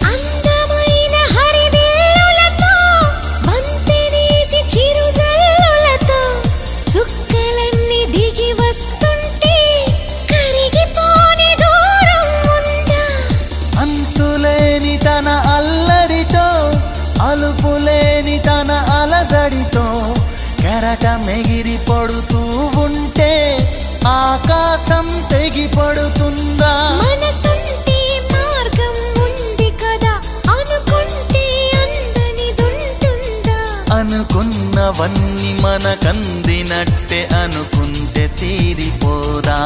అందమైన హరివిల్లులతో బంతినేసి చిరుజల్లులతో చుక్కలన్నీ దిగి వస్తుంటే కరిగిపోని దూరం ఉందా? అంతులేని తన అల్లరితో అలుపులేని తన అలజడితో కెరటం ఎగిరి పడుతూ ఉంటే ఆకాశం తెగి పడుతుందా? మనసుంటే మార్గం ఉంది కదా, అనుకుంటే అందనిదుంటుందా? అనుకున్నవన్నీ మనకందినట్టే అనుకుంటే తీరిపోదా?